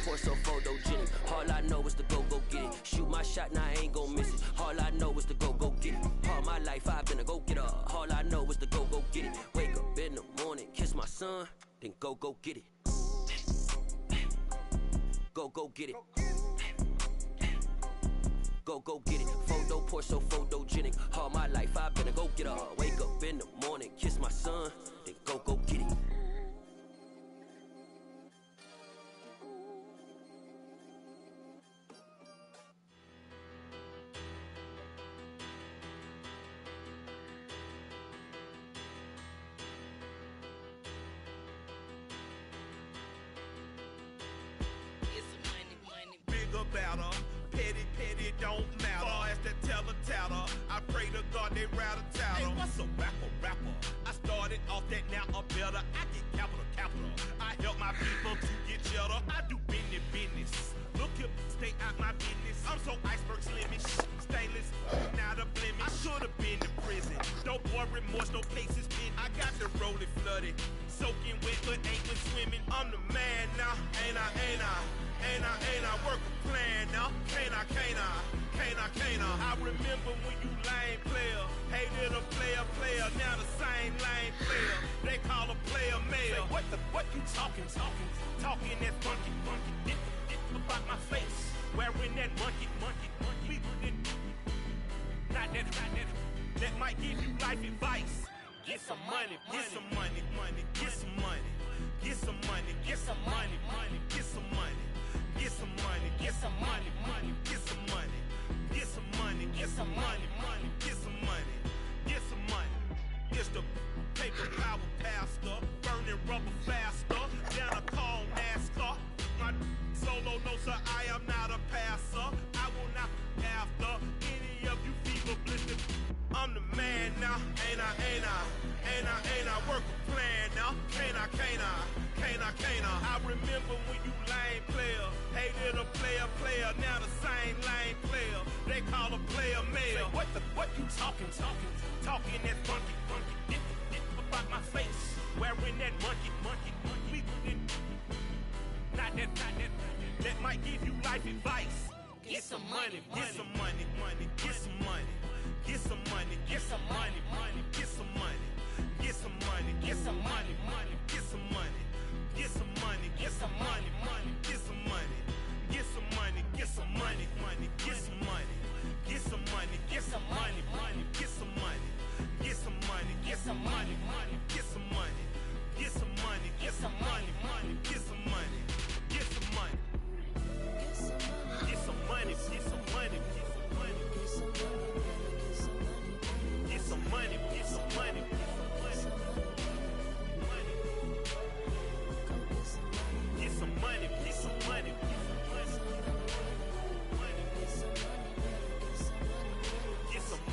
torso photogenic. All I know is to go get it. Shoot my shot, now I ain't gon' miss it. All I know is to go get it. All my life I've been a go-getter. All I know is to go get it. Wake up in the morning, kiss my son, then go get it. Go get it. Go get it. Photo torso photogenic. All my life I've been a go-getter. Wake up in the morning, kiss my son, then go get it. About her, petty, don't matter. Far as that teller, I pray to God they rattle tattle. Hey, what's a rapper? I started off that, now I'm better. I get capital. I help my people to get cheddar. I do business. Look here, stay out my business. I'm so iceberg slimmy, stainless, not a blemish. I should've been in prison. Don't boy remorse, no cases pinned. I got the rolling flooded, soaking wet, but ain't been swimming. I'm the man now, ain't I? Work a plan now, can't I? I remember when you lame player, hated a player, now the same lame player. They call a player mayor. Say, what you talking that funky, get about my face, wearing that monkey. We not that, that might give you life advice. Get some money, get some money, get some money, get some money, get some money, get some money. Get some money, get some money, get some money, get some money, get some money, get some money, get some money. It's the paper power pastor, burning rubber faster, down a call NASCAR. My solo, no sir, I am not a passer. I will not after any of you fever blistered. I'm the man now, ain't I? Work a plan now, can't I? I remember when you lame player, hated a player, now the same lame player. They call a player mayor. Say, what you talking that funky, get about my face, wearing that monkey. We not that, that might give you life advice. Get some money, get some money, get some money, get some money, get some money, get some money, get some money, get some money, get some money. Get some money, get some money, get some money, get some money, get some money, get some money, get some money, get some money, get some money, get some money, get some money, get some money, get some money, get some money, get some money, get some money, get some money, get some money, get some money, get some money. Get some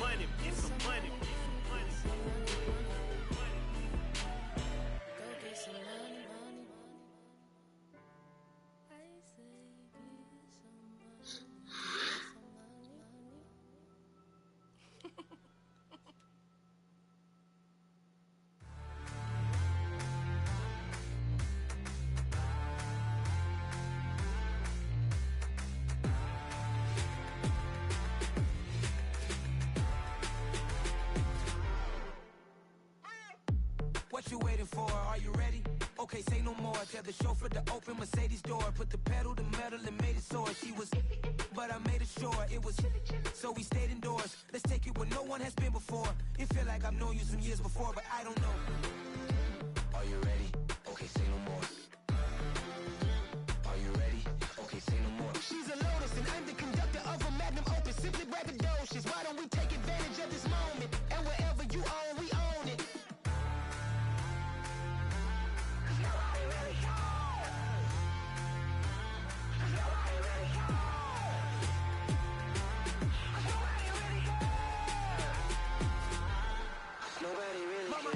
money, get some money, get some money, get some money. Go get some money. I say get some money. What you waiting for? Are you ready? Okay, say no more. Tell the chauffeur to open Mercedes door. Put the pedal to metal and made it soar. She was, but I made it sure it was. So we stayed indoors. Let's take it where no one has been before. It feel like I've known you some years before, but I don't know. Are you ready? Okay, say no more. Are you ready? Okay, say no more. She's a Lotus and I'm the conductor of a magnum opus. Simply braggadocious. Why don't we take advantage of this moment? And wherever you own, we own it.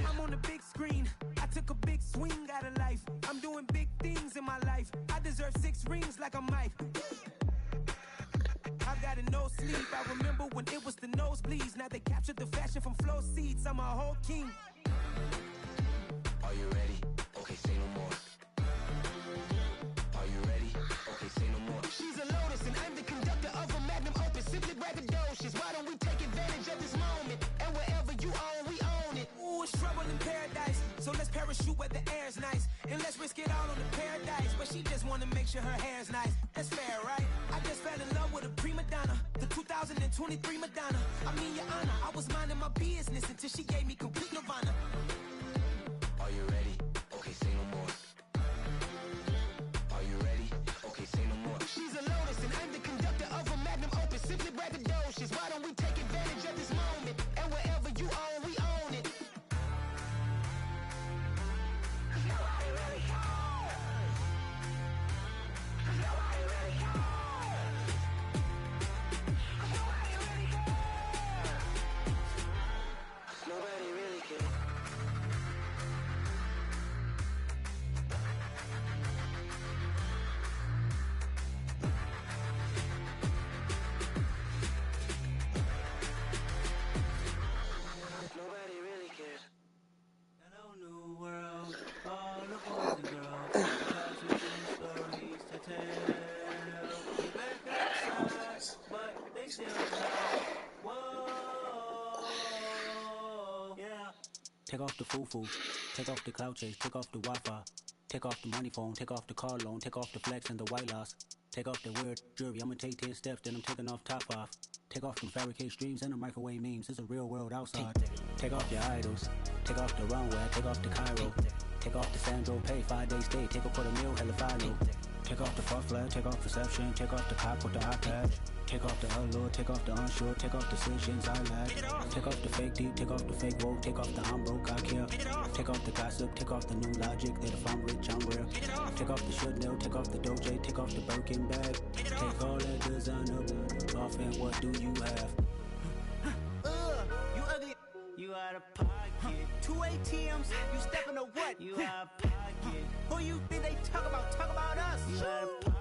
I'm on the big screen. I took a big swing out of life. I'm doing big things in my life. I deserve 6 rings like I'm Mike. I've got no sleep. I remember when it was the nosebleeds. Now they captured the fashion from flow seats. I'm a whole king. Are you ready? Okay, say no more. Are you ready? Okay, She just wanna make sure her hair's nice. That's fair, right? I just fell in love with a prima donna, the 2023 Madonna. I mean, Your Honor, I was minding my business until she gave me complete nirvana. Are you ready? Okay, say no more. Are you ready? Okay, say no more. She's a lotus and I'm the conductor of a magnum opus. Simply braggadocious. Why don't we take advantage of this moment? And wherever you own, we own it. Nobody really cares. Nobody really cares. Nobody really cares. Nobody really cares. Nobody really cares. Hello, new world. All the boys and girls. Passages, stories to tell. They back outside, but they still alive. Whoa. Yeah. Take off the foo-foo. Take off the cloud chase. Take off the Wi-Fi. Take off the money phone. Take off the car loan. Take off the flex and the white loss. Take off the weird jewelry. I'ma take 10 steps, then I'm taking off top 5. Take off them fabricate streams and the microwave memes. It's a real world outside. Take off your idols. Take off the runway. Take off the Cairo. Take off the Sandro Pay. 5-day stay. Take a $250,000 hella final. Take off the fuck flag. Take off reception. Take off the cop with the iPad. Take off the allure. Take off the unsure. Take off decisions I lack. Take off the fake deep. Take off the fake woke. Take off the I'm broke, I care. Take off the gossip. Take off the new logic that if I'm rich, I'm real. Take off the should know. Take off the Doja. Take off the Birkin bag. Take all that designer off and what do you have? You ugly. You out of pocket. 2 ATMs. You stepping to what? You out of pocket. Who you think they talk about? Talk about us. You out of pocket.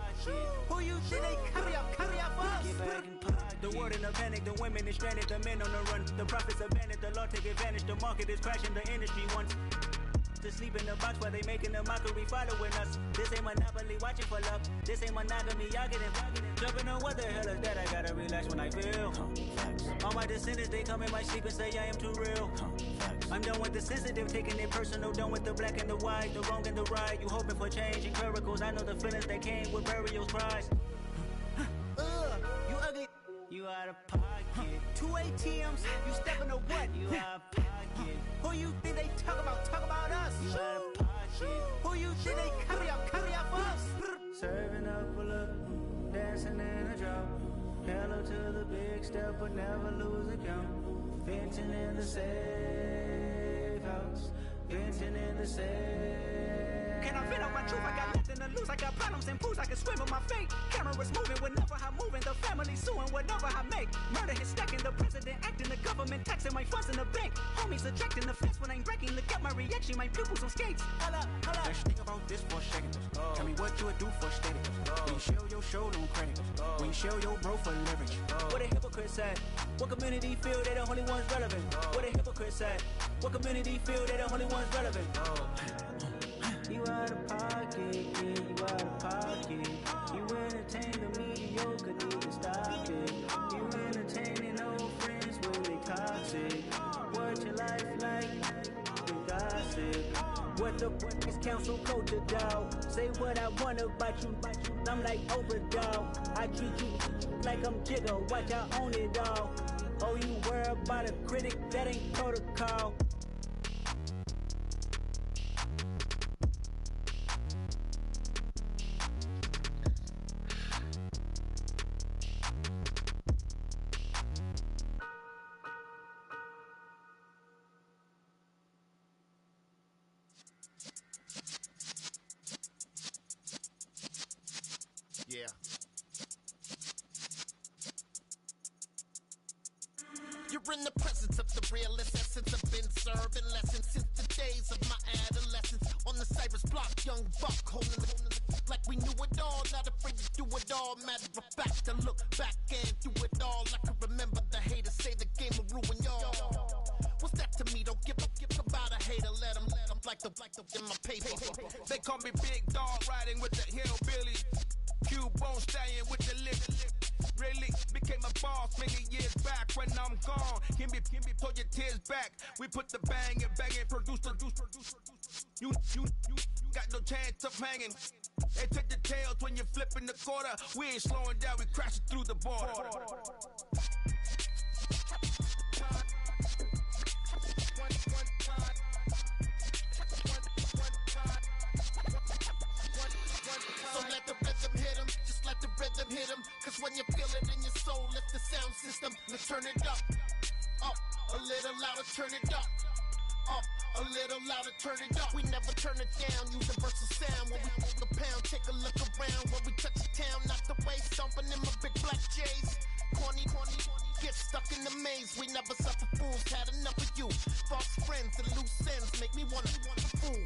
Who you think they carry up us? Get back in pocket. The world in a panic, the women is stranded, the men on the run. The profits abandoned, the law take advantage. The market is crashing, the industry wants to sleep in the box while they making a mockery following us. This ain't monopoly, watching for love. This ain't monogamy, y'all getting jumping on what the hell is that? I gotta relax when I feel. All my descendants, they come in my sleep and say I am too real. I'm done with the sensitive, taking it personal. Done with the black and the white, the wrong and the right. You hoping for change and miracles. I know the feelings that came with burial cries. You ugly. You out of pocket. 2 ATMs. You stepping to what? You out of pocket. Who you think they talk about? Talk about us. You out of pocket. Who you think they carry up us? Serving up a look, dancing in a drop. Hello to the big step, but never lose a count. Venting in the safe house. Venting in the safe. Can I vent out my truth? I got nothing to lose. I got problems and pools. I can swim with my fate. Cameras moving whenever I'm moving. The family suing whatever I make. Murder is stacking. The president acting. The government taxing my funds in the bank. Homies subtracting the fence when I'm breaking. Look at my reaction. My pupils on skates. Hold up. Let's think about this for a second. Tell me what you would do for status. When you show your show, don't credit. When you show your bro for leverage. What a hypocrite said. What community feel they the only ones relevant? What a hypocrite said. What community feel they the only ones relevant? You out of pocket, yeah, you out of pocket. You entertain the mediocre, need to stop it. You entertaining old friends when they toxic. What your life like? You gossip. What the is council culture, dog? Say what I want about you. I'm like overdog. I treat you like I'm Jigga. Watch I own it all. Oh, you worry about a critic? That ain't protocol. Yeah. You're in the presence of the realest essence. I've been serving lessons since the days of my adolescence. On the Cypress block, young buck holding the like we knew it all. Not afraid to do it all. Matter of fact, to look back and do it all. I can remember the haters say the game will ruin y'all. What's that to me? Don't give about a hater. Let them like the in my paper. They call me Big Dog, riding with the hillbilly. Cubone staying with the lip. Really became a boss many years back. When I'm gone, can be pull your tears back. We put the bang and produce. You got no chance of hanging. They take the tails when you're flipping the quarter. We ain't slowing down, we crashing through the border. So let the rhythm hit him, just let the rhythm hit him. Cause when you feel it in your soul, lift the sound system. Let's turn it up, a little louder, turn it up. A little louder, turn it up. We never turn it down, using versatile sound. When we hold the pound, take a look around. When we touch the town, knock the waist, stomping in my big black J's. Corny, get stuck in the maze. We never suffer fools, had enough of you. False friends and loose ends make me wanna fool.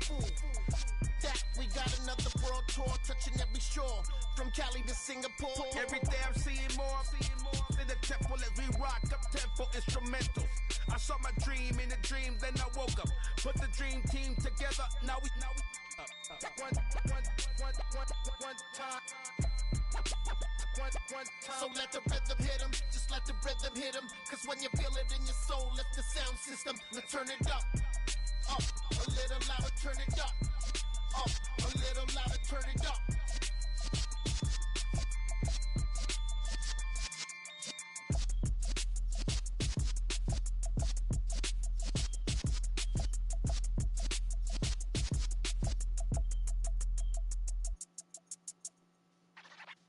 That we got another world tour, touching every shore, from Cali to Singapore. Every day I'm seeing more in the temple as we rock up tempo instrumentals. I saw my dream in a dream, then I woke up. Put the dream team together, now we one time. So let the rhythm hit him, just let the rhythm hit him. Cause when you feel it in your soul, lift the sound system. Let's turn it up, a little louder, turn it up, a little louder, turn it up.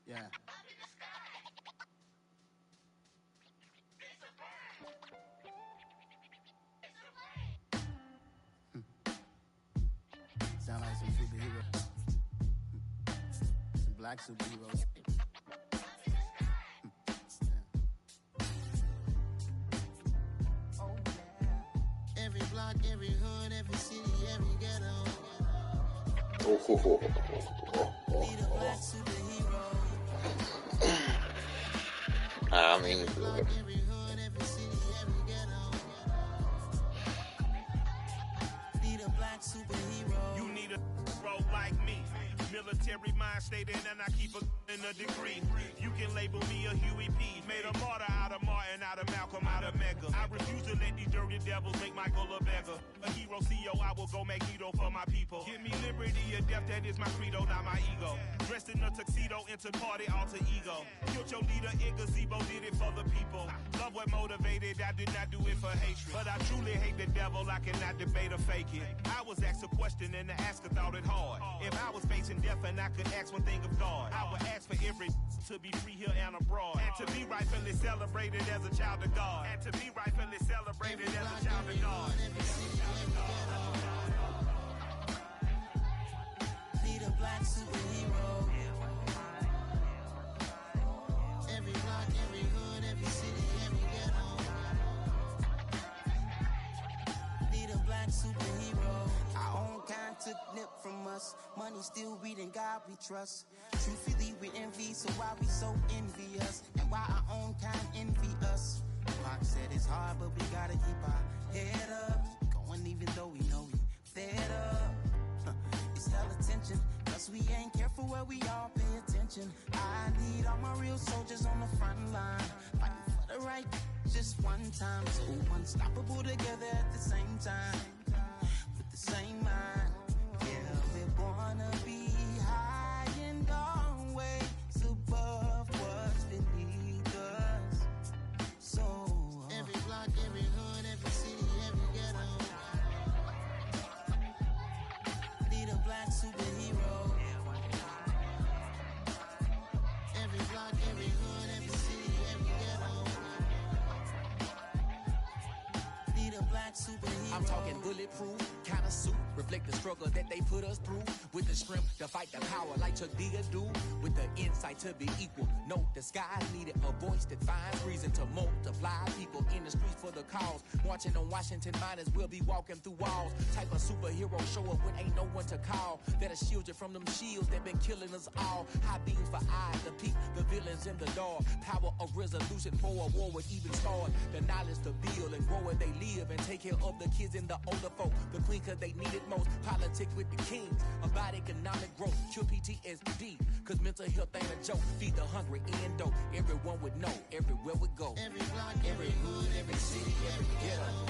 Yeah. Sound like some superheroes. Some black superheroes. Every block, every hood, every city, every ghetto. Need a black superhero. I mean, Every hood, every city, every ghetto. Need a black superhero. You need a bro like me. Military mind stated, and I keep a degree. You can label me a Huey P. Made a martyr out of Martin, out of Malcolm, out of Mega. I refuse to let these dirty devils make Michael a beggar. A hero CEO, I will go Magneto for my people. Give me liberty or death, that is my credo, not my ego. Dressed in a tuxedo, into party, alter ego. Killed your leader in gazebo, did it for the people. Love what motivated, I did not do it for hatred. But I truly hate the devil, I cannot debate or fake it. I was asked a question and the asker thought it hard. If I was facing death and I could ask one thing of God, I would ask for every to be free here and abroad. And to be rightfully celebrated as a child of God. And to be rightfully celebrated as a child of God. Need a black superhero. Every block, every hood, every city, every ghetto. Need a black superhero. Our own kind took nip from us. Money still reading God we trust. Truthfully we envy, so why we so envious? And why our own kind envy us? Pac said it's hard, but we gotta keep our head up. Going even though we know we fed up. It's hella tension, cause we ain't careful where we all pay attention. I need all my real soldiers on the front line, fighting for the right just one time. So unstoppable together at the same time, with the same mind. Yeah, we're born to be high and always above what's beneath us. So every block, every hood, every city, every ghetto. Need a black superhero. Every block, every hood, every city, every ghetto. Need a black superhero. I'm talking bulletproof kind of suit, reflect the struggle that they put us through. With the strength to fight the power like Chuck D do. With the insight to be equal. No, the skies needed a voice that finds reason to multiply. People in the streets for the cause. Marching on Washington, might as well be walking through walls. Type of superhero show up when ain't no one to call. That'll shield you from them shields that been killing us all. High beams for eyes to peep the villains in the dark. Power of resolution for a war would even start. The knowledge to build and grow where they live and take care of the kids and the older folk. The queen cause they need it most. Politics with the kings. About economic growth. Cure PTSD. Cause mental health ain't a joke. Feed the hungry and dope. Everyone would know. Everywhere we go. Every block, every hood, every city, every ghetto.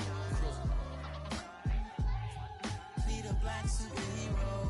Need a black superhero.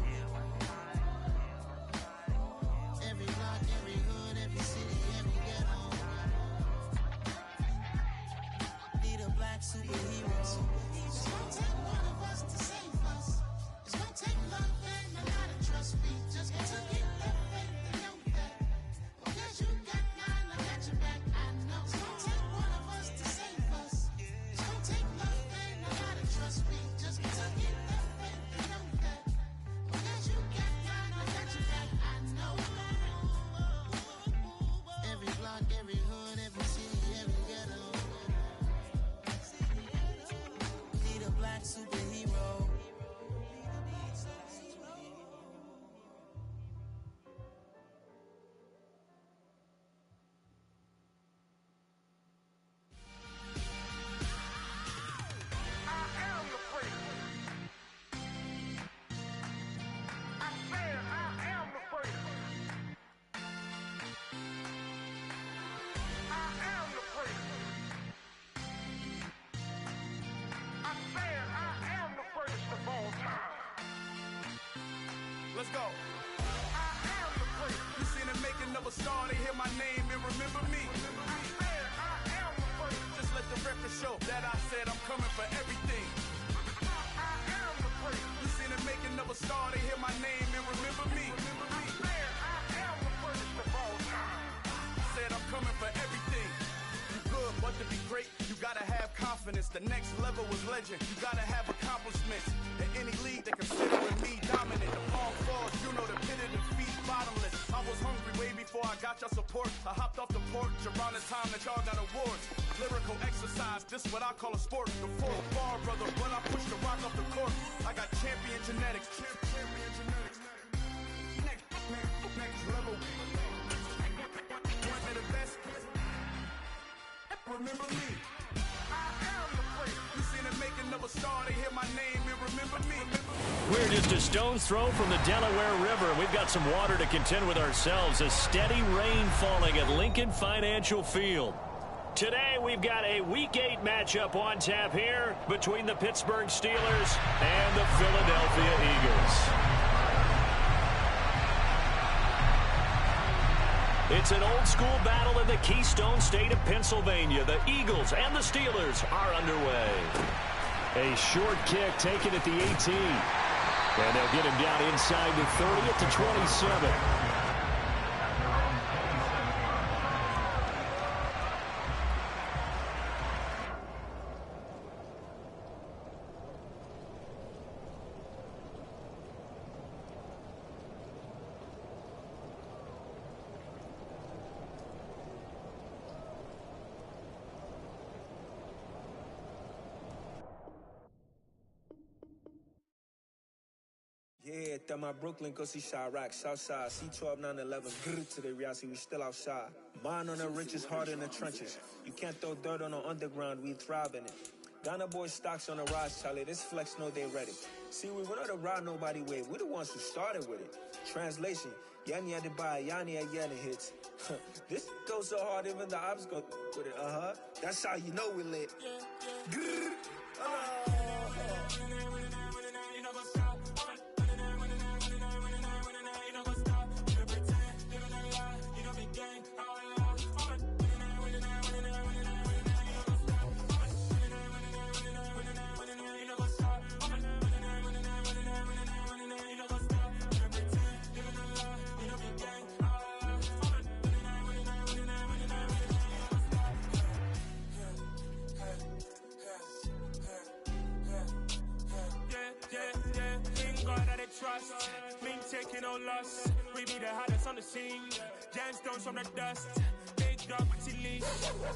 show that I said I'm coming for everything. I am the first. You seen the making of a star, they hear my name and remember me. I said I am the first of all time. Said I'm coming for everything. You good, but to be great, you gotta have confidence. The next level was legend. You gotta have accomplishments. In any league, they considering me dominant. The long falls, you know the pit of defeat, bottomless. I was hungry way before I got your support. I hopped off the porch around the time that y'all got awards. Lyrical exercise, this what I call a sport. The fourth bar, brother, when I push the rock off the court. I got champion genetics. Champion genetics. Next level. One of the best. Remember me. I am the place. You seen the making of a star, they hear my name and remember me. We're just a stone's throw from the Delaware River. We've got some water to contend with ourselves. A steady rain falling at Lincoln Financial Field. Today we've got a Week 8 matchup on tap here between the Pittsburgh Steelers and the Philadelphia Eagles. It's an old-school battle in the Keystone State of Pennsylvania. The Eagles and the Steelers are underway. A short kick taken at the 18. And they'll get him down inside the 30 at the 27. Yeah, that my Brooklyn, go see Chirac, Southside, C12, 911, grrr to the reality, we still outside. Mine on the riches, hard in the trenches. You can't throw dirt on the underground, we thrive in it. Ghana boys stocks on the rise, Charlie, this flex know they ready. See, we not to ride nobody way, we the ones who started with it. Translation, Yanni had to buy, Yanni had Yanni hits. This goes so hard, even the ops go with it, That's how you know we lit. Grrr, trust, me taking no loss. We be the hottest on the scene. Gemstones from the dust. Big dog, to leash.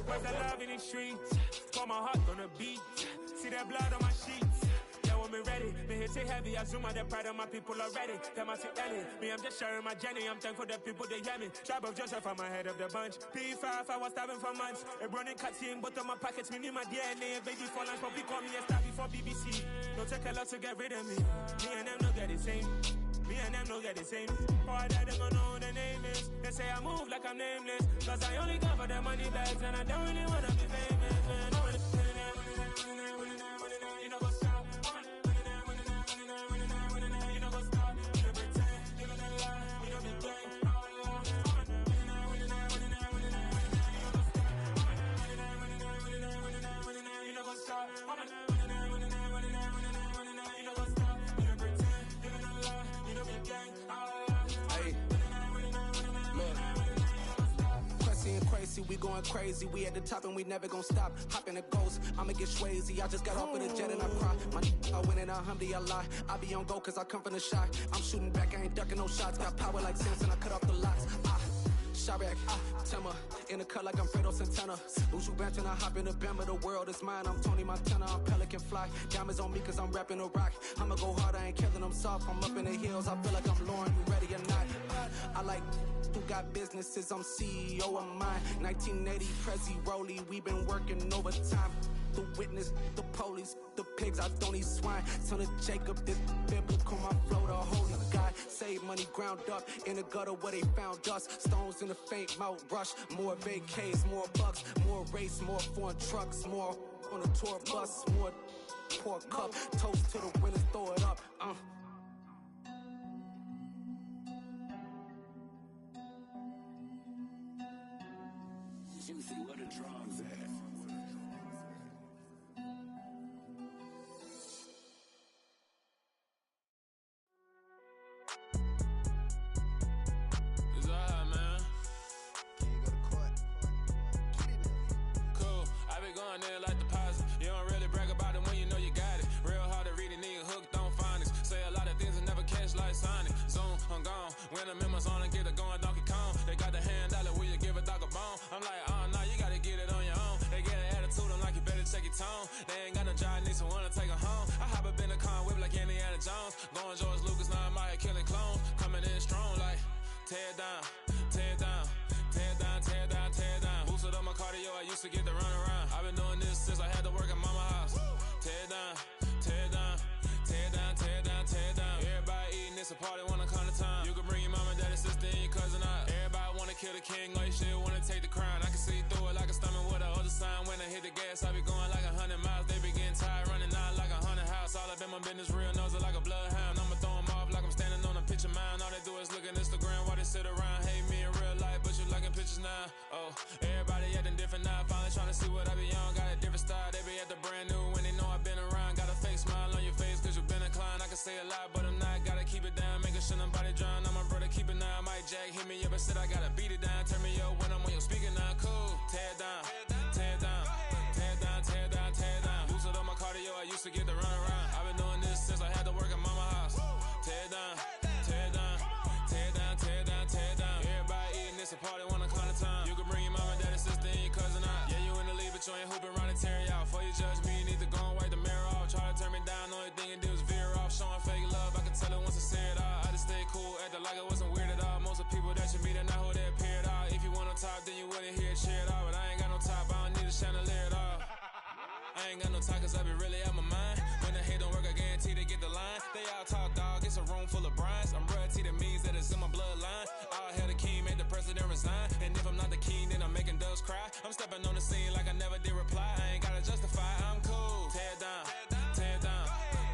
Where's the love in the streets? Got my heart on the beat. See that blood on my sheets. Yeah, when me ready, me hit it heavy. I zoom out the pride of my people already. Them I see Ellie. Me, I'm just sharing my journey. I'm thankful the people they hear me. Tribe of Joseph, I'm ahead of the bunch. P5, I was starving for months. A running cutscene, but on my pockets, me need my DNA. Baby for lunch, but we call me a star before BBC. Don't take a lot to get rid of me. Me and them don't get the same. Me and them don't get the same. All that they gonna know who the name is. They say I move like I'm nameless. Cause I only come for the money bags and I don't really wanna be famous, man. You know what's up? You know what's up? You pretend, you gonna lie, you know the game. You know what's up? We going crazy, we at the top and we never gonna stop. Hop in a ghost, I'ma get swayzy. I just got off of the jet and I cry. I win in a Humvee, I lie. I be on go cause I come from the shot. I'm shooting back, I ain't ducking no shots. Got power like Samson, I cut off the lots. Chirac, Timmer, in the cut like I'm Fredo Santana. Lose you bench and I hop in the Bama, the world is mine. I'm Tony Montana, I'm Pelican Fly. Diamonds on me cause I'm rapping a rock. I'ma go hard, I ain't killing them soft. I'm up in the hills, I feel like I'm Lauren, you ready or not? I like who got businesses, I'm CEO of mine. 1980, Prezi Rolly, we been working overtime. The witness, the police, the pigs, I don't eat swine. Son of Jacob, this biblical, my flow, the holy God. Save money ground up in the gutter where they found dust. Stones in the faint mouth rush. More vacays, more bucks, more race, more foreign trucks, more on a tour bus, more pour cup. Toast to the winners, throw it up. Juicy, where the drums at? going in like deposit. You don't really brag about it when you know you got it. Real hard to read it, nigga hooked on phonics. Say a lot of things and never catch like Sonic. Zoom, I'm gone. When I'm in my zone and get it going Donkey Kong. They got the hand dollar, will you give a dog a bone? I'm like, nah, you gotta get it on your own. They get an attitude, I'm like, you better check your tone. They ain't got no job, need someone to take her home. I hop up in the car, whip like Indiana Jones. Going George Lucas, now I'm out here killing clones. Coming in strong like, tear down, tear down, tear down, tear down, tear down. Boosted up my cardio, I used to get to run around. I've been doing this since I had to work at mama house. Tear down, tear down, tear down, tear down, tear down. Everybody eating, it's a party, wanna come to time. You can bring your mama, daddy, sister, and your cousin out. Everybody wanna kill the king, or you still wanna take the crown. I can see through it like a stomach with a other sign. When I hit the gas, I be going like 100 miles. They be getting tired, running out like 100 house. All up in my business, real nose like a bloodhound. I'ma throw them off like I'm standing on a picture mound. All they do is look at Instagram while they sit around. Hate me in real life, but you liking pictures now. Oh, everybody acting different now. Finally trying to see what I be on. Got a different style, they be at the brand new when they know I've been around. Got a fake smile on your face cause you been inclined. I can say a lot, but I'm not. Gotta keep it down, making sure nobody drown. I'm my brother, keep it now. Mike Jack hit me up and said I gotta beat it down. Turn me up when I'm on your speaker now. Cool, tear down, tear down, tear down, tear down, tear down. Boosted up my cardio, I used to get to run around. I've been doing this since I had to work at mama house. Tear down, tear down, tear down, tear down, tear down. Everybody eating, it's a party, wanna come to time. You can bring your mama, daddy, sister, and your cousin out. Yeah, you in the lead, but you ain't hooping around and tear out. Before you judge me, you need to go and wipe the mirror off. Try to turn me down, only thing you do is veer off. Showing fake love, I can tell it once I say it all. I just stay cool, acting like it wasn't weird at all. Most of the people that you meet are not who they appear at all. If you want on top, then you wouldn't hear it cheer at all. But I ain't got no top, I don't need a chandelier at all. I ain't got no talk cause I be really out my mind. When the hate don't work, I guarantee they get the line. They all talk dog, it's a room full of brines. I'm royalty, that means that it's in my bloodline. All hail the king, made the president resign. And if I'm not the king, then I'm making doves cry. I'm stepping on the scene like I never did reply. I ain't gotta justify, I'm cool. Tear down, tear down,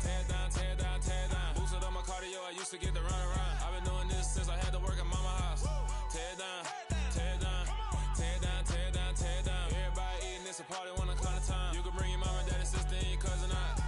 tear down, tear down, tear down. Boosted up my cardio, I used to get to run around. I've been doing this since I had to work at mama house. Tear down, tear down, tear down, tear down, tear down. Everybody eating, it's a party, wanna come to time. You can bring your mama, daddy, sister, and your cousin out.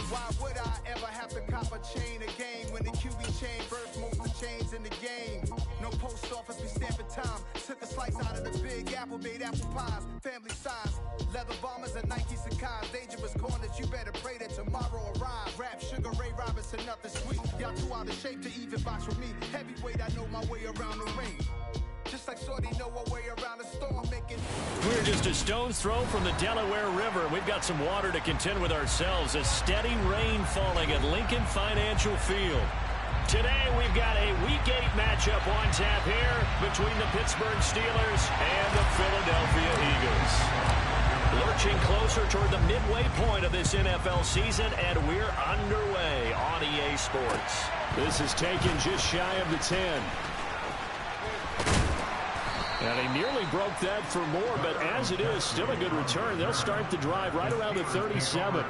Why would I ever have to cop a chain again when the QB chain birthed most of the chains in the game? No post office, we stamping time. Took a slice out of the big apple, made apple pies, family size. Leather bombers and Nike Sacai's. Dangerous corners, you better pray that tomorrow arrives. Rap, Sugar Ray Robinson, nothing sweet. Y'all too out of shape to even box with me. Heavyweight, I know my way around the ring. Just like Shorty know a way around the storm, making. We're just a stone's throw from the Delaware River. We've got some water to contend with ourselves. A steady rain falling at Lincoln Financial Field. Today we've got a Week 8 matchup on tap here between the Pittsburgh Steelers and the Philadelphia Eagles. Lurching closer toward the midway point of this NFL season, and we're underway on EA Sports. This is taken just shy of the 10. And he nearly broke that for more, but as it is, still a good return. They'll start the drive right around the 37.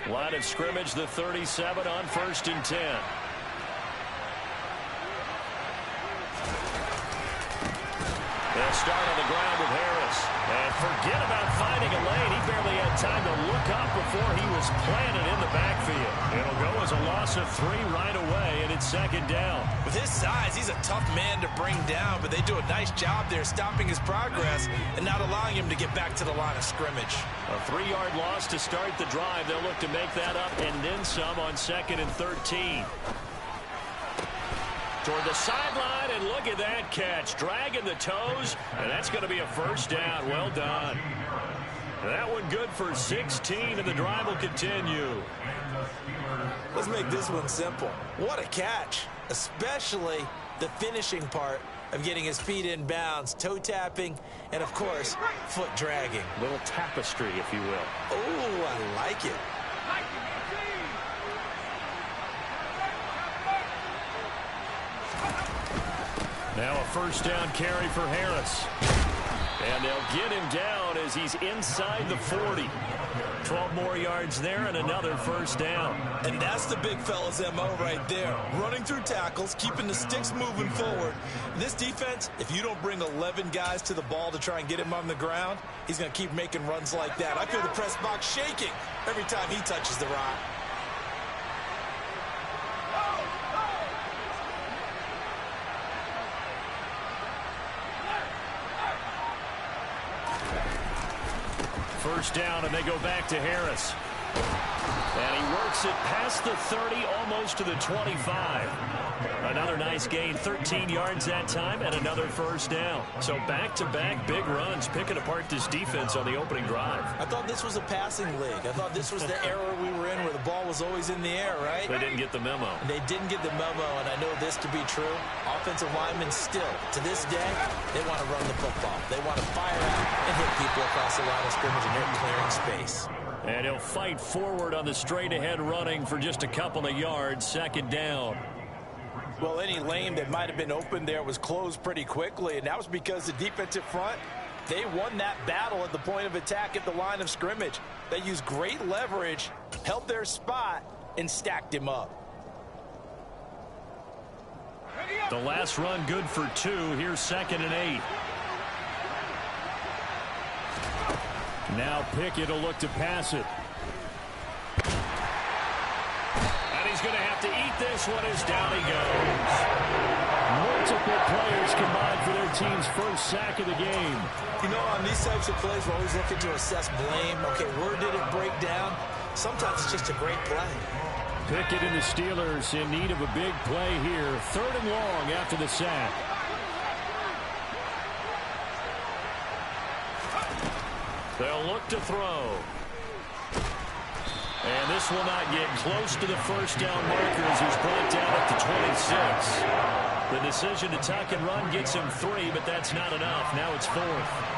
Line of scrimmage, the 37 on 1st and 10. They'll start on the ground with Harris. And forget about finding a lane. He barely had time to look up before he was planted in the backfield. It'll go as a loss of 3 right away, and it's second down. With his size, he's a tough man to bring down, but they do a nice job there stopping his progress and not allowing him to get back to the line of scrimmage. A 3-yard loss to start the drive. They'll look to make that up and then some on 2nd and 13. Toward the sideline, and look at that catch. Dragging the toes, and that's going to be a first down. Well done. That one good for 16, and the drive will continue. Let's make this one simple. What a catch, especially the finishing part of getting his feet in bounds, toe tapping, and, of course, foot dragging. Little tapestry, if you will. Oh, I like it. Now a first down carry for Harris. And they'll get him down as he's inside the 40. 12 more yards there and another first down. And that's the big fella's MO right there. Running through tackles, keeping the sticks moving forward. This defense, if you don't bring 11 guys to the ball to try and get him on the ground, he's going to keep making runs like that. I feel the press box shaking every time he touches the rock. First down, and they go back to Harris. And he works it past the 30, almost to the 25. Another nice gain, 13 yards that time, and another first down. So back-to-back big runs, picking apart this defense on the opening drive. I thought this was a passing league. I thought this was the era we were in where the ball was always in the air, right? They didn't get the memo. They didn't get the memo, and I know this to be true. Offensive linemen still, to this day, they want to run the football. They want to fire out and hit people across the line of scrimmage, and they're clearing space. And he'll fight forward on the straight-ahead running for just a couple of yards, second down. Well, any lane that might have been open there was closed pretty quickly, and that was because the defensive front, they won that battle at the point of attack at the line of scrimmage. They used great leverage, held their spot, and stacked him up. The last run good for 2. Here's 2nd and 8. Now Pickett will look to pass it. And he's going to have to eat this one as down he goes. Multiple players combined for their team's first sack of the game. You know, on these types of plays, we're always looking to assess blame. Okay, where did it break down? Sometimes it's just a great play. Pickett and the Steelers in need of a big play here. 3rd and long after the sack. They'll look to throw. And this will not get close to the first down markers. He's brought down at the 26. The decision to tuck and run gets him 3, but that's not enough. Now it's 4th.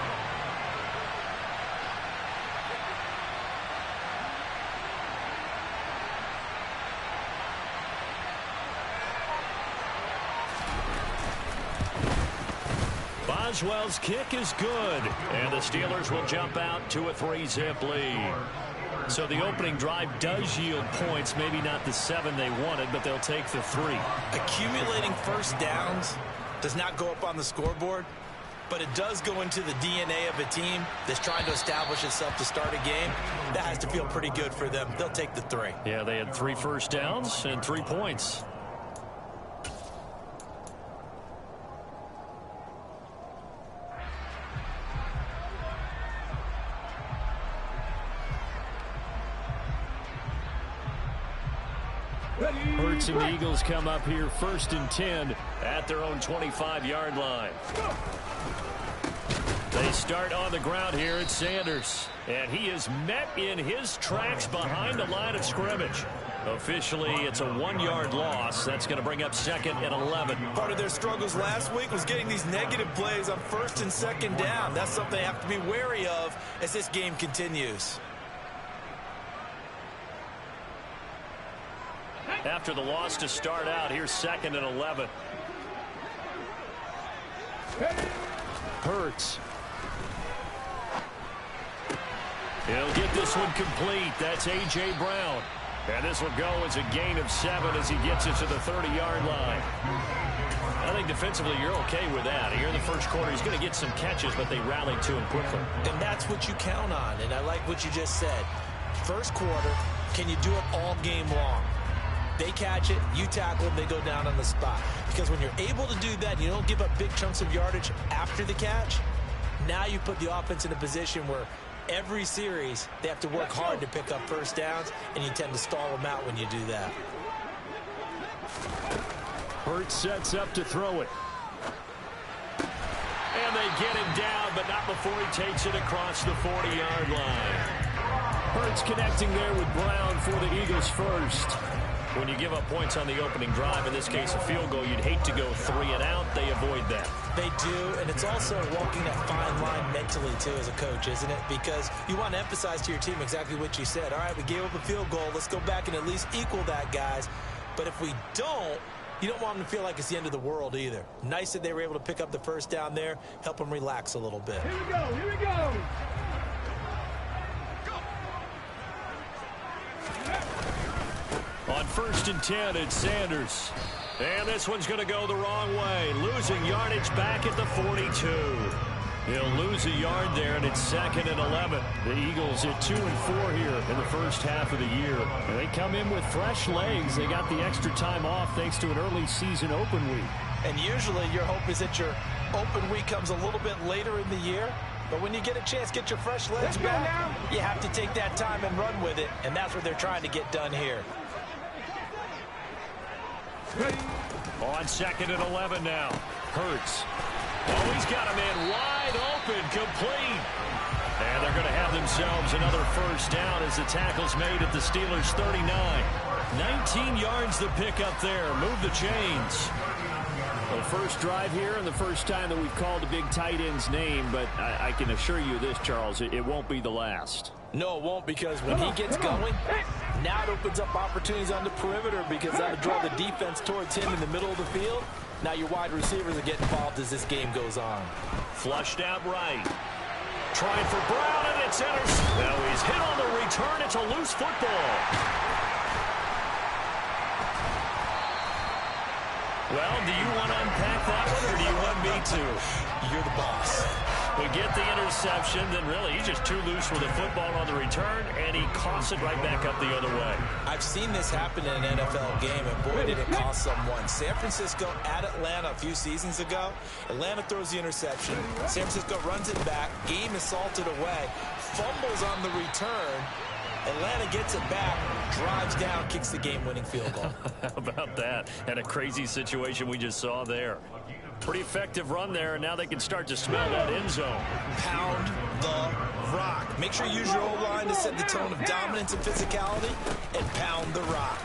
Boswell's kick is good, and the Steelers will jump out to a 3-zip lead. So the opening drive does yield points, maybe not the 7 they wanted, but they'll take the 3. Accumulating first downs does not go up on the scoreboard, but it does go into the DNA of a team that's trying to establish itself to start a game. That has to feel pretty good for them. They'll take the 3. Yeah, they had 3 first downs and 3 points. Hurts and the Eagles come up here 1st and 10 at their own 25-yard line. They start on the ground here at Sanders. And he is met in his tracks behind the line of scrimmage. Officially, it's a 1-yard loss. That's going to bring up 2nd and 11. Part of their struggles last week was getting these negative plays on 1st and 2nd down. That's something they have to be wary of as this game continues. After the loss to start out, here's 2nd and 11. Hurts. He'll get this one complete. That's A.J. Brown. And this will go as a gain of 7 as he gets it to the 30-yard line. I think defensively you're okay with that. Here in the first quarter, he's going to get some catches, but they rallied to him quickly. And that's what you count on, and I like what you just said. First quarter, can you do it all game long? They catch it, you tackle them, they go down on the spot. Because when you're able to do that, you don't give up big chunks of yardage after the catch, now you put the offense in a position where every series they have to work hard to pick up first downs, and you tend to stall them out when you do that. Hurts sets up to throw it. And they get him down, but not before he takes it across the 40-yard line. Hurts connecting there with Brown for the Eagles first. When you give up points on the opening drive, in this case a field goal, you'd hate to go 3 and out. They avoid that. They do, and it's also walking that fine line mentally, too, as a coach, isn't it? Because you want to emphasize to your team exactly what you said. All right, we gave up a field goal. Let's go back and at least equal that, guys. But if we don't, you don't want them to feel like it's the end of the world either. Nice that they were able to pick up the first down there, help them relax a little bit. Here we go, here we go. On 1st and 10, it's Sanders. And this one's going to go the wrong way. Losing yardage back at the 42. He'll lose a yard there, and it's 2nd and 11. The Eagles at 2 and 4 here in the first half of the year. And they come in with fresh legs. They got the extra time off thanks to an early season open week. And usually your hope is that your open week comes a little bit later in the year. But when you get a chance to get your fresh legs back, you have to take that time and run with it. And that's what they're trying to get done here. On 2nd and 11 now. Hurts. Oh, he's got a man wide open, complete. And they're going to have themselves another first down as the tackle's made at the Steelers' 39. 19 yards to pick up there. Move the chains. Well, first drive here and the first time that we've called a big tight end's name, but I can assure you this, Charles, it won't be the last. No, it won't, because when he gets going, now it opens up opportunities on the perimeter because that'll draw the defense towards him in the middle of the field. Now your wide receivers are getting involved as this game goes on. Flushed out right. Trying for Brown, and it's intercepted. Now he's hit on the return. It's a loose football. Well, do you want to unpack that one, or do you want me to? You're the boss. We get the interception, then really he's just too loose with the football on the return, and he coughs it right back up the other way. I've seen this happen in an NFL game, and boy, did it cost someone. San Francisco at Atlanta a few seasons ago. Atlanta throws the interception. San Francisco runs it back. Game is salted away. Fumbles on the return. Atlanta gets it back, drives down, kicks the game-winning field goal. How about that? And a crazy situation we just saw there. Pretty effective run there, and now they can start to smell that end zone. Pound the rock. Make sure you use your O-line to set the tone of dominance and physicality, and pound the rock.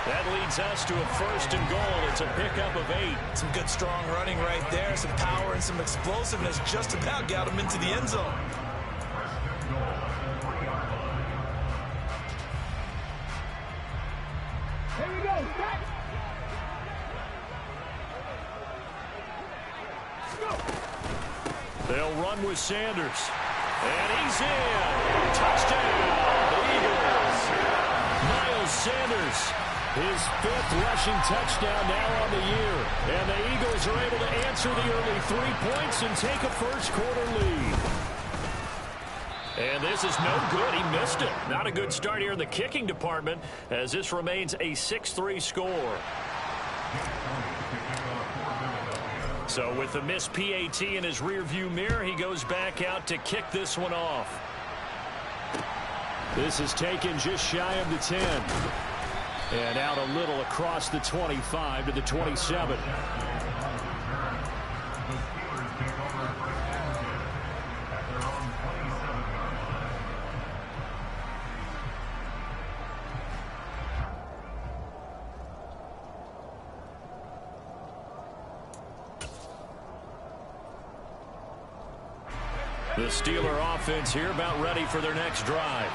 That leads us to a 1st and goal. It's a pickup of 8. Some good strong running right there, some power and some explosiveness just about got him into the end zone. Here we go, back. They'll run with Sanders. And he's in. Touchdown, the Eagles. Miles Sanders, his 5th rushing touchdown now on the year. And the Eagles are able to answer the early 3 points and take a first quarter lead. And this is no good. He missed it. Not a good start here in the kicking department as this remains a 6-3 score. So with the missed PAT in his rearview mirror, he goes back out to kick this one off. This is taken just shy of the 10. And out a little across the 25 to the 27. The Steeler offense here about ready for their next drive.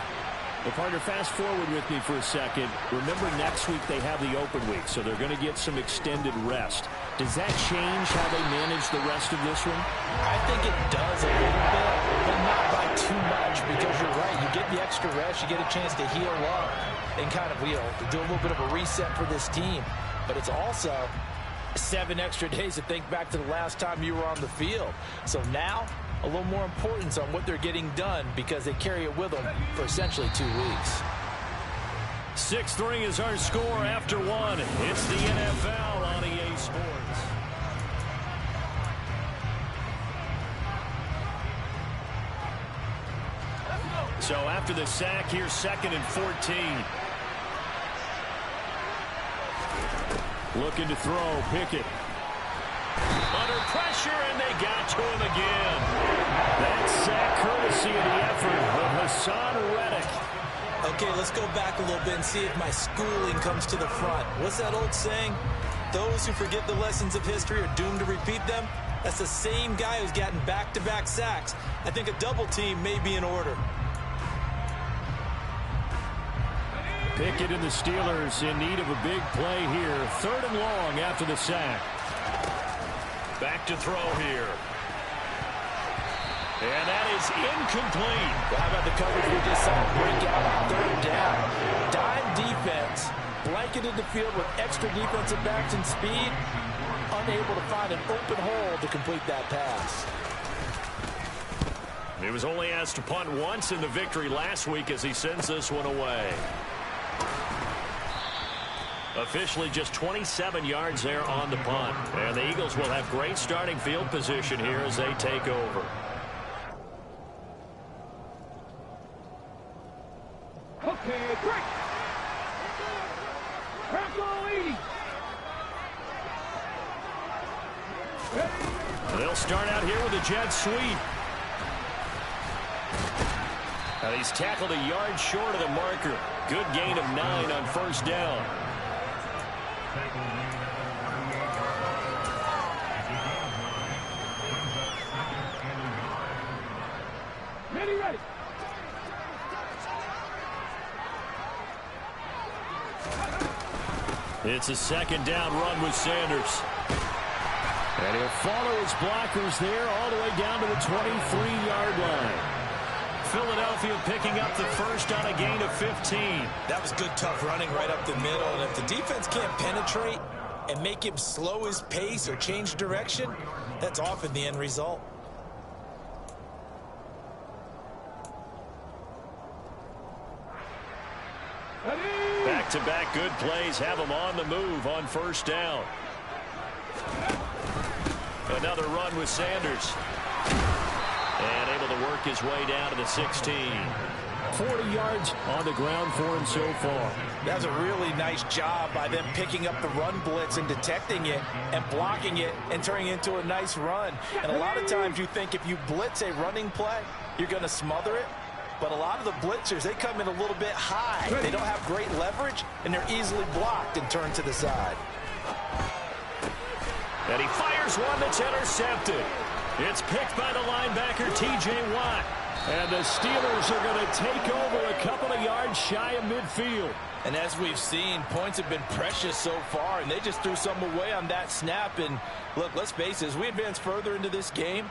Well, partner, fast forward with me for a second. Remember, next week they have the open week, so they're going to get some extended rest. Does that change how they manage the rest of this one? I think it does a little bit, but not by too much because you're right. You get the extra rest. You get a chance to heal up and kind of, do a little bit of a reset for this team. But it's also 7 extra days to think back to the last time you were on the field. So now, a little more importance on what they're getting done because they carry it with them for essentially 2 weeks. 6-3 is our score after 1. It's the NFL on EA Sports. So after the sack, here's 2nd and 14. Looking to throw, Pickett. Under pressure, and they got to him again. That sack courtesy of the effort of Hassan Reddick. Okay, let's go back a little bit and see if my schooling comes to the front. What's that old saying? Those who forget the lessons of history are doomed to repeat them. That's the same guy who's gotten back-to-back sacks. I think a double team may be in order. Pickett and the Steelers in need of a big play here. 3rd and long after the sack. Back to throw here. And that is incomplete. Well, how about the coverage we just saw break out on 3rd down? Dime defense, blanketed the field with extra defensive backs and speed, unable to find an open hole to complete that pass. He was only asked to punt once in the victory last week as he sends this one away. Officially just 27 yards there on the punt. And the Eagles will have great starting field position here as they take over. Okay, break. Crackle 80. They'll start out here with a jet sweep. Now he's tackled a yard short of the marker. Good gain of 9 on 1st down. Ready. It's a 2nd down run with Sanders. And he'll follow his blockers there all the way down to the 23-yard line. Philadelphia picking up the first on a gain of 15. That was good, tough running right up the middle. And if the defense can't penetrate and make him slow his pace or change direction, that's often the end result. Back-to-back good plays have him on the move on 1st down. Another run with Sanders. And able to work his way down to the 16. 40 yards on the ground for him so far. That's a really nice job by them picking up the run blitz and detecting it and blocking it and turning it into a nice run. And a lot of times you think if you blitz a running play, you're going to smother it. But a lot of the blitzers, they come in a little bit high. They don't have great leverage, and they're easily blocked and turned to the side. And he fires one that's intercepted. It's picked by the linebacker, T.J. Watt. And the Steelers are going to take over a couple of yards shy of midfield. And as we've seen, points have been precious so far, and they just threw some away on that snap. And look, let's face it, as we advance further into this game,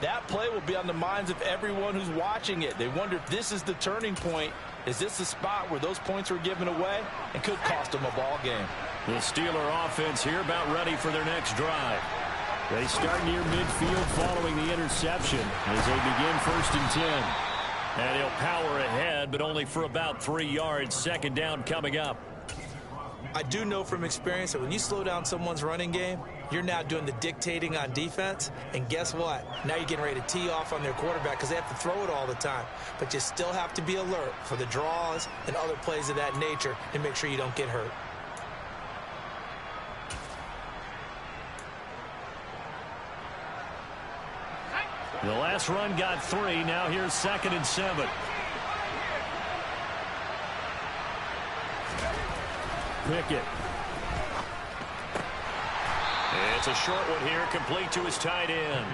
that play will be on the minds of everyone who's watching it. They wonder if this is the turning point. Is this the spot where those points were given away and could cost them a ball game? The Steeler offense here about ready for their next drive. They start near midfield following the interception as they begin 1st and 10. And he'll power ahead, but only for about 3 yards. 2nd down coming up. I do know from experience that when you slow down someone's running game, you're now doing the dictating on defense. And guess what? Now you're getting ready to tee off on their quarterback because they have to throw it all the time. But you still have to be alert for the draws and other plays of that nature and make sure you don't get hurt. The last run got 3. Now here's 2nd and 7. Pickett. It's a short one here, complete to his tight end.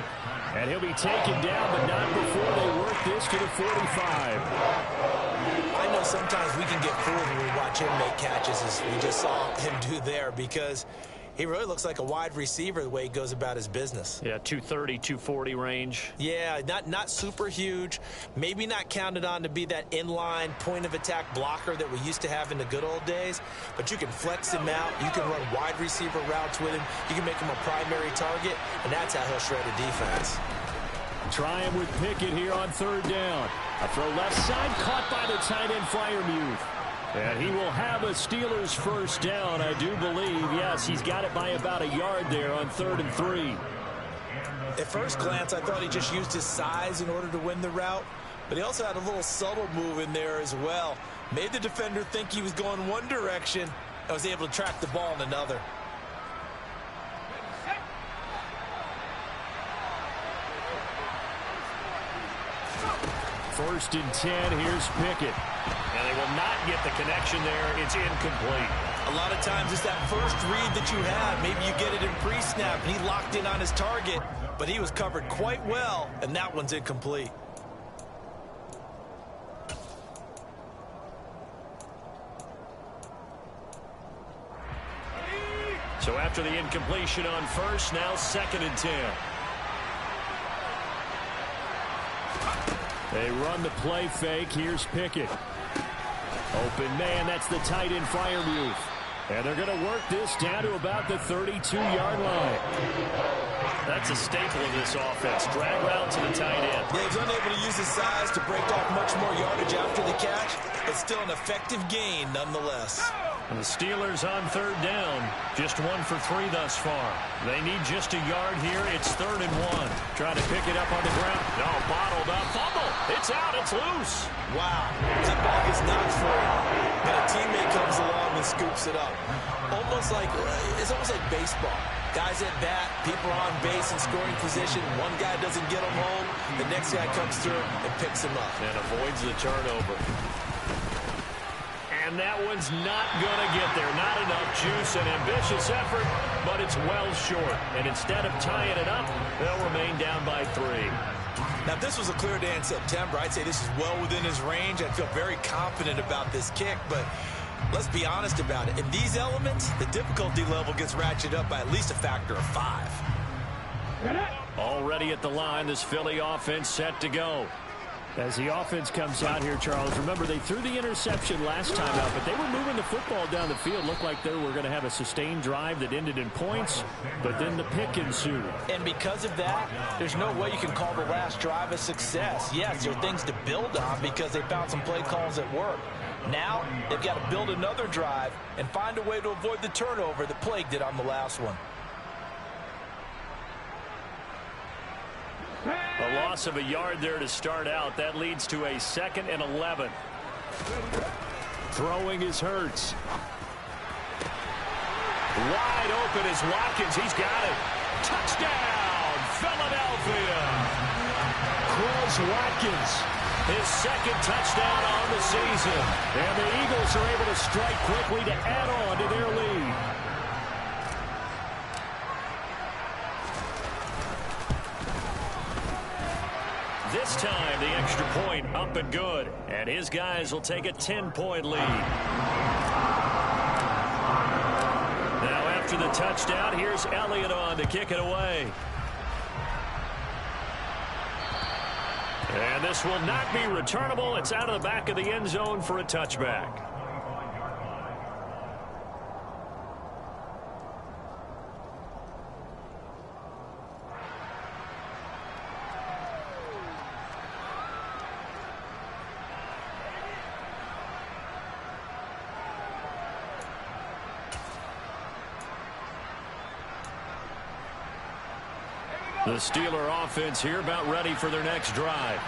And he'll be taken down, but not before they work this to the 45. I know sometimes we can get fooled when we watch him make catches, as we just saw him do there, because He really looks like a wide receiver the way he goes about his business. Yeah, 230, 240 range. Yeah, not super huge. Maybe not counted on to be that inline point-of-attack blocker that we used to have in the good old days, but you can flex him out. You can run wide receiver routes with him. You can make him a primary target, and that's how he'll shred a defense. Try him with Pickett here on 3rd down. A throw left side, caught by the tight end Freiermuth. And he will have a Steelers first down, I do believe. Yes, he's got it by about a yard there on 3rd and 3. At first glance, I thought he just used his size in order to win the route, but he also had a little subtle move in there as well. Made the defender think he was going one direction and was able to track the ball in another. First and 10, here's Pickett. And they will not get the connection there. It's incomplete. A lot of times it's that first read that you have. Maybe you get it in pre-snap, and he locked in on his target, but he was covered quite well, and that one's incomplete. So after the incompletion on first, now 2nd and 10. They run the play fake. Here's Pickett. Open man, that's the tight end Freiermuth. And they're going to work this down to about the 32-yard line. That's a staple of this offense. Drag route to the tight end. Yeah, he's unable to use his size to break off much more yardage after the catch, but still an effective gain nonetheless. And the Steelers on 3rd down. Just 1 for 3 thus far. They need just a yard here. It's 3rd and 1. Trying to pick it up on the ground. No, bottled up. Fumble. It's out. It's loose. Wow. That ball gets knocked for him. And a teammate comes along and scoops it up. It's almost like baseball. Guys at bat, people are on base in scoring position. One guy doesn't get him home. The next guy comes through and picks him up. And avoids the turnover. And that one's not going to get there. Not enough juice, an ambitious effort, but it's well short. And instead of tying it up, they'll remain down by 3. Now, if this was a clear day in September, I'd say this is well within his range. I'd feel very confident about this kick, but let's be honest about it. In these elements, the difficulty level gets ratcheted up by at least a factor of 5. Already at the line, this Philly offense set to go. As the offense comes out here, Charles, remember they threw the interception last time out, but they were moving the football down the field. Looked like they were going to have a sustained drive that ended in points, but then the pick ensued. And because of that, there's no way you can call the last drive a success. Yes, there are things to build on because they found some play calls that work. Now, they've got to build another drive and find a way to avoid the turnover that plagued it on the last one. A loss of a yard there to start out. That leads to a 2nd and 11. Throwing is Hurts. Wide open is Watkins. He's got it. Touchdown, Philadelphia. Quez Watkins. His 2nd touchdown on the season. And the Eagles are able to strike quickly to add on to their lead. This time, the extra point up and good. And his guys will take a 10-point lead. Now, after the touchdown, here's Elliott on to kick it away. And this will not be returnable. It's out of the back of the end zone for a touchback. The Steeler offense here about ready for their next drive.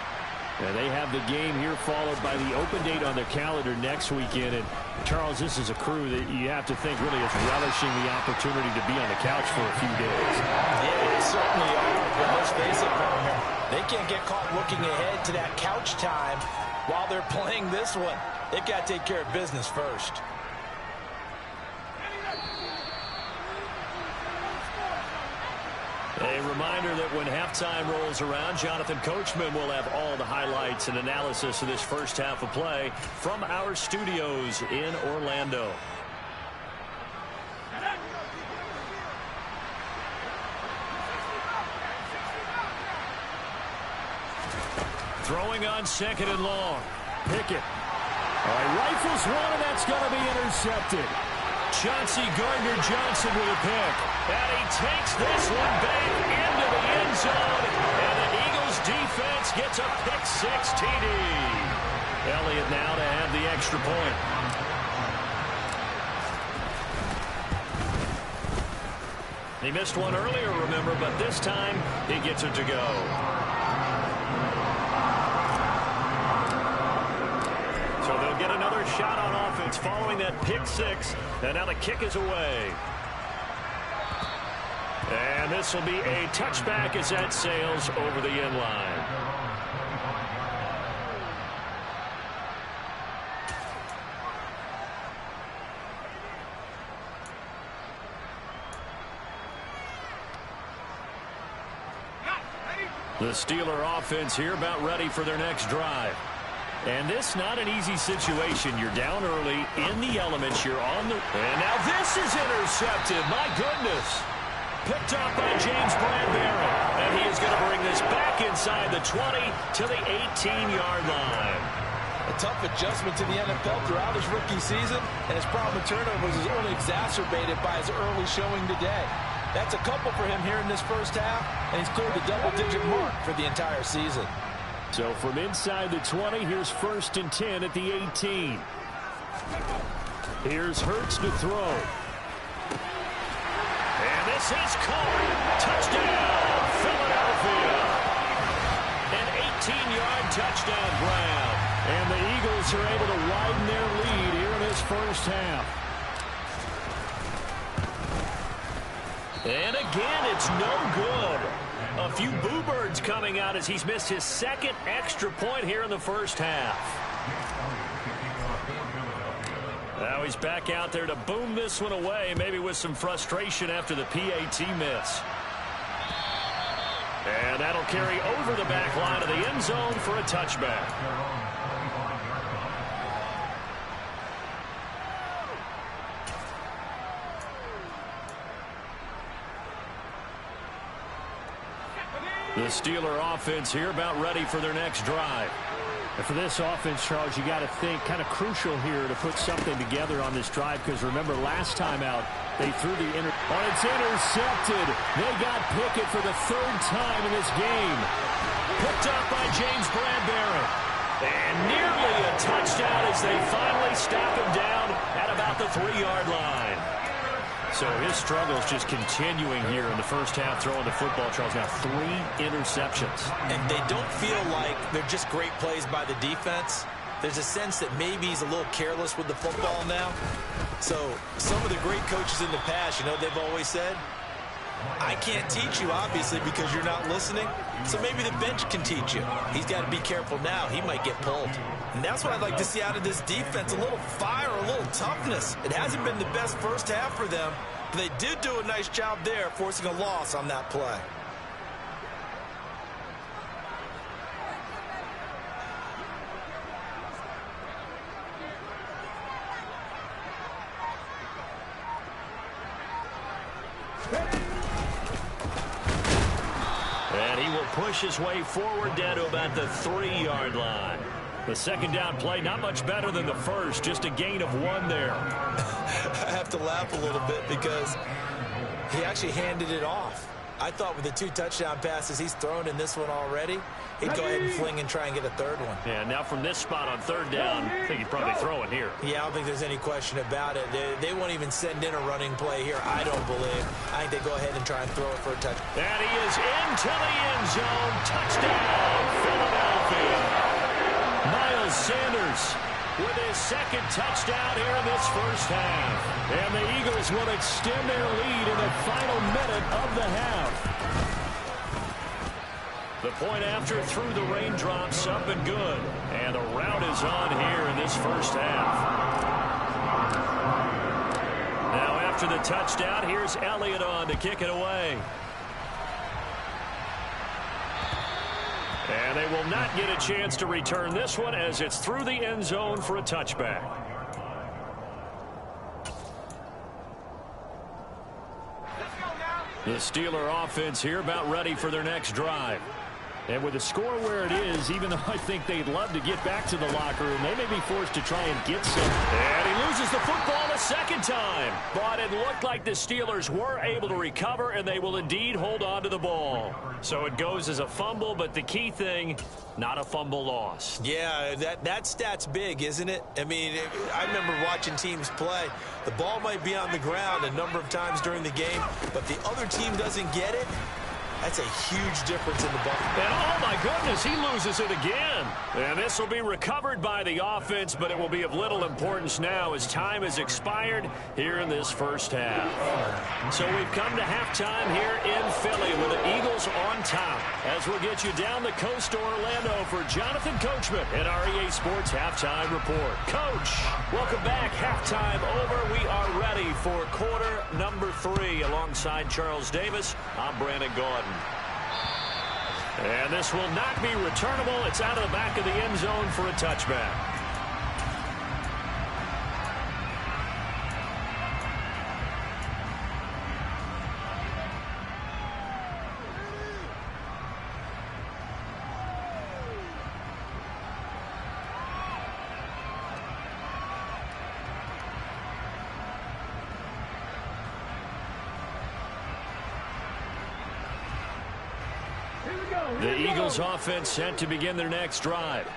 And they have the game here followed by the open date on their calendar next weekend. And, Charles, this is a crew that you have to think really is relishing the opportunity to be on the couch for a few days. Yeah, they certainly are. But let's face it, partner, they can't get caught looking ahead to that couch time while they're playing this one. They've got to take care of business first. A reminder that when halftime rolls around, Jonathan Coachman will have all the highlights and analysis of this first half of play from our studios in Orlando. Throwing on 2nd and long. Pickett. All right, rifles one, and that's going to be intercepted. Chauncey Gardner-Johnson with a pick. And he takes this one back into the end zone. And the Eagles defense gets a pick-6 TD. Elliott now to have the extra point. He missed one earlier, remember, but this time he gets it to go. So they'll get another shot on offense following that pick-6. And now the kick is away. And this will be a touchback as that sails over the end line. The Steeler offense here about ready for their next drive. And this not an easy situation. You're down early in the elements. You're on the... And now this is intercepted. My goodness. Picked up by James Bradbury. And he is going to bring this back inside the 20 to the 18-yard line. A tough adjustment to the NFL throughout his rookie season, and his problem with turnovers is only exacerbated by his early showing today. That's a couple for him here in this first half, and he's cleared the double-digit mark for the entire season. So from inside the 20, here's 1st and 10 at the 18. Here's Hurts to throw. And this is caught. Touchdown, Philadelphia. An 18-yard touchdown grab. And the Eagles are able to widen their lead here in this first half. And again, it's no good. A few boo birds coming out as he's missed his 2nd extra point here in the first half. Now he's back out there to boom this one away, maybe with some frustration after the PAT miss. And that'll carry over the back line of the end zone for a touchback. The Steeler offense here about ready for their next drive. And for this offense, Charles, you got to think kind of crucial here to put something together on this drive, because remember last time out they threw the it's intercepted. They got Pickett for the 3rd time in this game. Picked up by James Bradbury. And nearly a touchdown as they finally stop him down at about the 3-yard line. So his struggles just continuing here in the first half throwing the football, Charles. Now 3 interceptions. And they don't feel like they're just great plays by the defense. There's a sense that maybe he's a little careless with the football now. So some of the great coaches in the past, you know, they've always said, I can't teach you, obviously, because you're not listening. So maybe the bench can teach you. He's got to be careful now. He might get pulled. And that's what I'd like to see out of this defense, a little fire, a little toughness. It hasn't been the best first half for them, but they did do a nice job there, forcing a loss on that play. And he will push his way forward down to about the 3-yard line. The 2nd down play, not much better than the first, just a gain of 1 there. I have to laugh a little bit because he actually handed it off. I thought with the 2 touchdown passes he's thrown in this one already, he'd go ahead and fling and try and get a 3rd one. Yeah, now from this spot on 3rd down, I think he'd probably throw it here. Yeah, I don't think there's any question about it. They won't even send in a running play here, I don't believe. I think they go ahead and try and throw it for a touchdown. And he is into the end zone. Touchdown, Philadelphia. Miles Sanders with his 2nd touchdown here in this first half. And the Eagles will extend their lead in the final minute of the half. The point after through the raindrops, up and good. And the route is on here in this first half. Now after the touchdown, here's Elliott on to kick it away. And they will not get a chance to return this one as it's through the end zone for a touchback. The Steeler offense here about ready for their next drive. And with the score where it is, even though I think they'd love to get back to the locker room, they may be forced to try and get some. And he loses the football a second time. But it looked like the Steelers were able to recover, and they will indeed hold on to the ball. So it goes as a fumble, but the key thing, not a fumble loss. Yeah, that stat's big, isn't it? I mean, I remember watching teams play. The ball might be on the ground a number of times during the game, but the other team doesn't get it. That's a huge difference in the ball. And oh my goodness, he loses it again. And this will be recovered by the offense, but it will be of little importance now as time has expired here in this first half. So we've come to halftime here in Philly with the Eagles on top. As we'll get you down the coast to Orlando for Jonathan Coachman in our EA Sports Halftime Report. Coach, welcome back. Halftime over. We are ready for quarter number 3 alongside Charles Davis. I'm Brandon Gordon. And this will not be returnable. It's out of the back of the end zone for a touchback. The Eagles offense set to begin their next drive.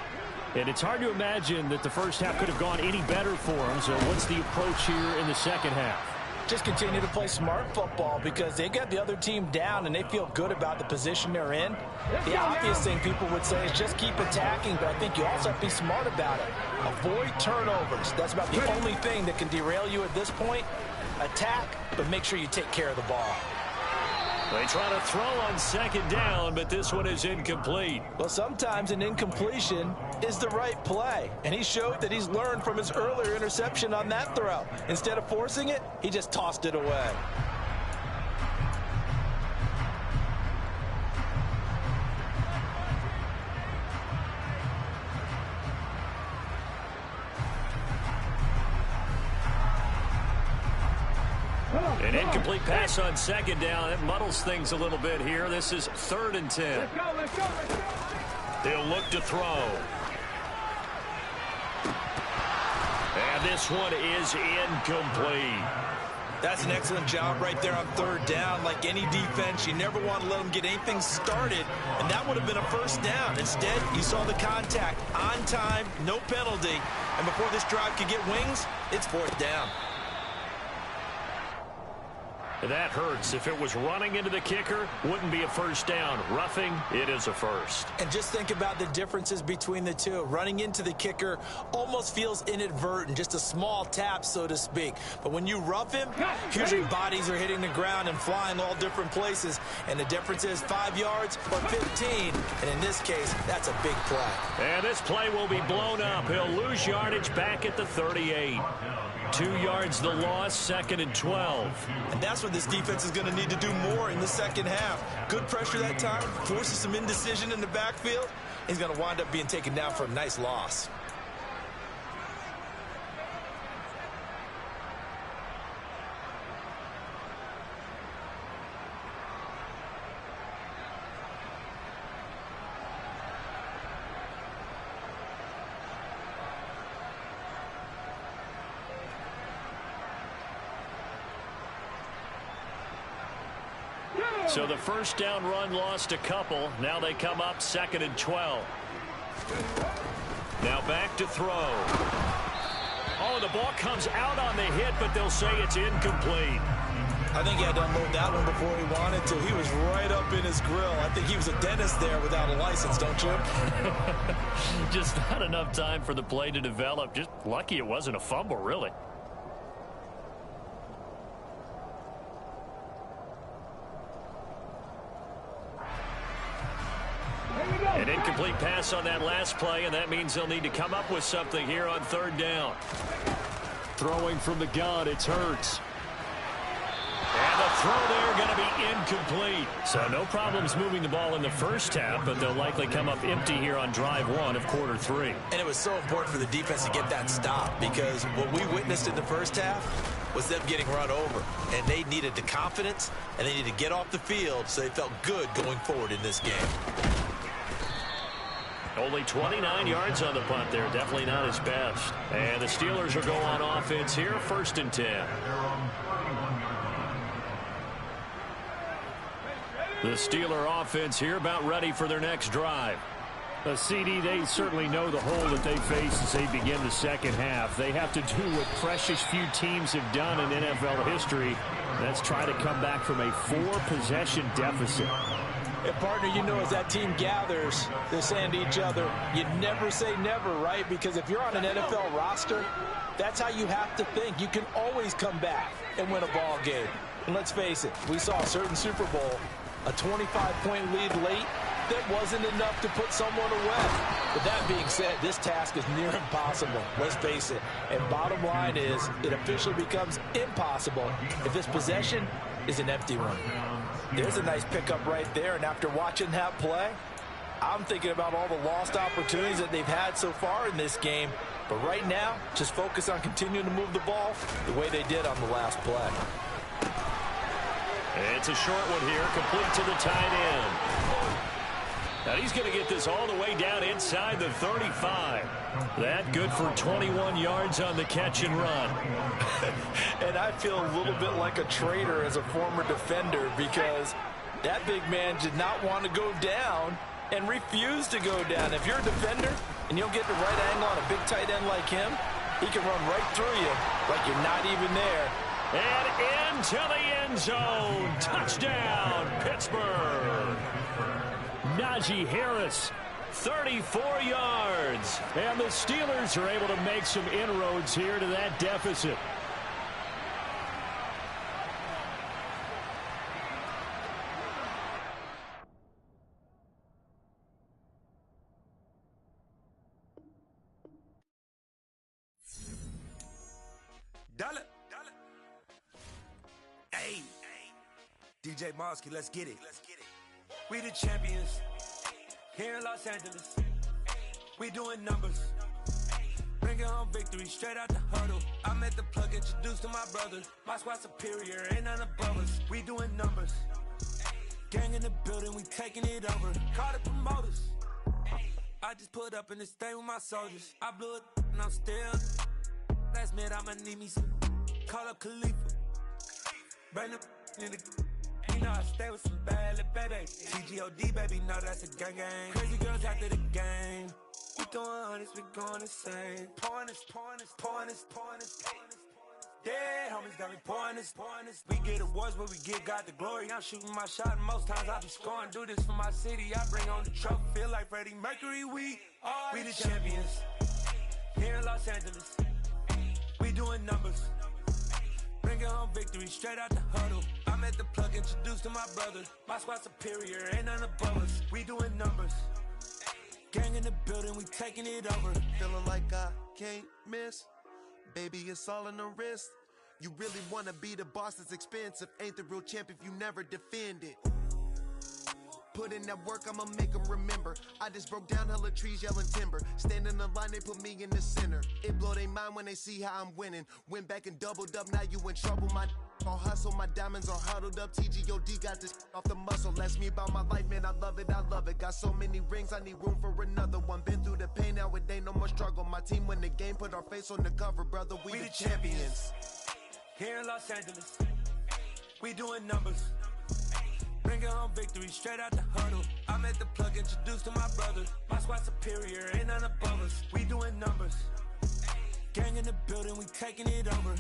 And it's hard to imagine that the first half could have gone any better for them. So what's the approach here in the second half? Just continue to play smart football because they got the other team down and they feel good about the position they're in. The obvious thing people would say is just keep attacking, but I think you also have to be smart about it. Avoid turnovers. That's about the only thing that can derail you at this point. Attack, but make sure you take care of the ball. They try to throw on second down, but this one is incomplete. Well, sometimes an incompletion is the right play, and he showed that he's learned from his earlier interception on that throw. Instead of forcing it, he just tossed it away. An incomplete pass on second down. It muddles things a little bit here. This is 3rd and 10. Let's go. They'll look to throw. And this one is incomplete. That's an excellent job right there on 3rd down. Like any defense, you never want to let them get anything started, and that would have been a first down. Instead, you saw the contact on time, no penalty, and before this drive could get wings, it's 4th down. That hurts. If it was running into the kicker, wouldn't be a first down. Roughing, it is a first. And just think about the differences between the two. Running into the kicker almost feels inadvertent, just a small tap, so to speak. But when you rough him, usually bodies are hitting the ground and flying all different places. And the difference is 5 yards or 15. And in this case, that's a big play. And this play will be blown up. He'll lose yardage back at the 38. 2 yards the loss, 2nd and 12. And that's what this defense is going to need to do more in the second half. Good pressure that time, forces some indecision in the backfield. He's going to wind up being taken down for a nice loss. So the first down run lost a couple. Now they come up 2nd and 12. Now back to throw. Oh, the ball comes out on the hit, but they'll say it's incomplete. I think he had to unload that one before he wanted to. He was right up in his grill. I think he was a dentist there without a license, don't you? Just not enough time for the play to develop. Just lucky it wasn't a fumble, really. An incomplete pass on that last play, and that means they'll need to come up with something here on 3rd down. Throwing from the gun, it's Hurts. And the throw there going to be incomplete. So no problems moving the ball in the first half, but they'll likely come up empty here on drive 1 of quarter 3. And it was so important for the defense to get that stop because what we witnessed in the first half was them getting run over. And they needed the confidence, and they needed to get off the field so they felt good going forward in this game. Only 29 yards on the punt there. Definitely not his best. And the Steelers will go on offense here, 1st and 10. The Steeler offense here about ready for their next drive. CD, they certainly know the hole that they face as they begin the second half. They have to do what precious few teams have done in NFL history. That's try to come back from a 4-possession deficit. And, partner, you know, as that team gathers, they're saying to each other, you never say never, right? Because if you're on an NFL roster, that's how you have to think. You can always come back and win a ball game. And let's face it, we saw a certain Super Bowl, a 25-point lead late, that wasn't enough to put someone away. But that being said, this task is near impossible. Let's face it. And bottom line is, it officially becomes impossible if this possession is an empty one. There's a nice pickup right there, and after watching that play, I'm thinking about all the lost opportunities that they've had so far in this game. But right now, just focus on continuing to move the ball the way they did on the last play. It's a short one here, complete to the tight end. Now he's going to get this all the way down inside the 35. That good for 21 yards on the catch and run. And I feel a little bit like a traitor as a former defender because that big man did not want to go down and refused to go down. If you're a defender and you'll get the right angle on a big tight end like him, he can run right through you like you're not even there. And into the end zone. Touchdown, Pittsburgh. Najee Harris, 34 yards. And the Steelers are able to make some inroads here to that deficit. Dollar. Hey. DJ Mosky, let's get it. We the champions here in Los Angeles. We doing numbers. Bringing home victory straight out the huddle. I'm at the plug, introduced to my brother. My squad superior, ain't none above us. We doing numbers. Gang in the building, we taking it over. Call the promoters. I just put up in this thing with my soldiers. I blew it and I'm still. Last minute I'ma need me some. Call up Khalifa. Bring them in the. You know I stay with some bad little baby. TGOD, baby, know that's a gang gang. Crazy girls after the game. We throwing hundreds, we going insane. Pouring this. Dead homies got me pouring this. We get awards, but we give God the glory. I'm shooting my shot, and most times I be scoring. Do this for my city, I bring on the trophy. Feel like Freddie Mercury, we the champions. Here in Los Angeles, we doing numbers. Bringing home victory straight out the huddle. I'm at the plug, introduced to my brother. My squad superior, ain't none above us. We doing numbers. Gang in the building, we taking it over. Feeling like I can't miss. Baby, it's all in the wrist. You really wanna be the boss, it's expensive. Ain't the real champ if you never defend it. Put in that work, I'ma make them remember. I just broke down hella trees, yelling timber. Stand in the line, they put me in the center. It blow they mind when they see how I'm winning. Went back and doubled up, now you in trouble. My all hustle, my diamonds are huddled up. TGOD got this off the muscle. Ask me about my life, man, I love it. Got so many rings, I need room for another one. Been through the pain, now it ain't no more struggle. My team win the game, put our face on the cover, brother. We the champions. Here in Los Angeles, we doing numbers. Bringing home victory straight out the huddle. I'm at the plug, introduced to my brother. My squad superior, ain't none above us. We doing numbers. Gang in the building, we taking it over.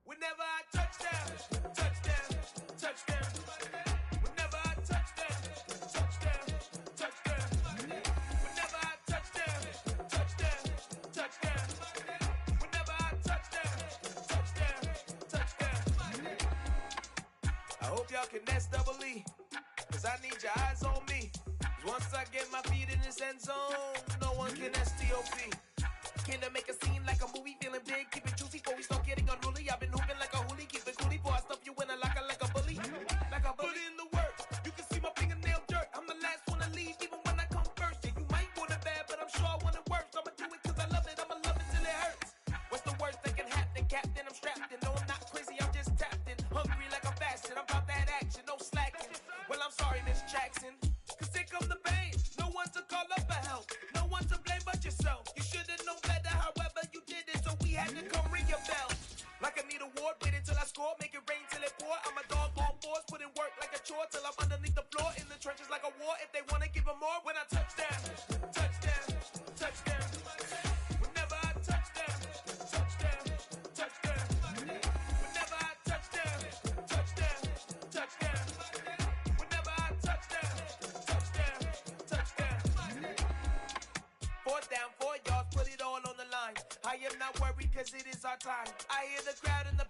Whenever I touchdown. Whenever I touchdown. Whenever I touchdown. y'all can SWE. Cause I need your eyes on me. Once I get my feet in this end zone, no one can STOP. Killer make a scene like a movie, feeling big, keep it juicy before we start getting unruly. I've been hooping like a hoolie, keep it coolie before I stuff you in a locker like a bully. Like a bully. Put in the work, you can see my fingernail dirt. I'm the last one to leave, even when I come first. Yeah, you might want it bad, but I'm sure I want it worse. I'ma do it cause I love it, I'ma love it till it hurts. What's the worst that can happen, Captain? I'm strapped in, no I'm not crazy, I'm just tapped in. Hungry like I'm fasting, I'm about that action, no slacking. Well, I'm sorry, Miss Jackson, cause here come the pain. No one to call up for help, no one to blame but yourself. You should've known better, however you did it, so we had to come ring your bell. Like I need a award, wait until I score, make it rain till it pour. I'm a dog on fours, put in work like a chore till I'm underneath the floor, in the trenches like a war. If they wanna give them more, when I touch down, touchdown, touchdown. Whenever I touch down, touchdown, touchdown. Whenever I touch down, touchdown, touchdown. Whenever I touch down, touchdown, touchdown. 4th down, 4 yards, put it all on the line. I am not worried cause it is our time. I hear the crowd in the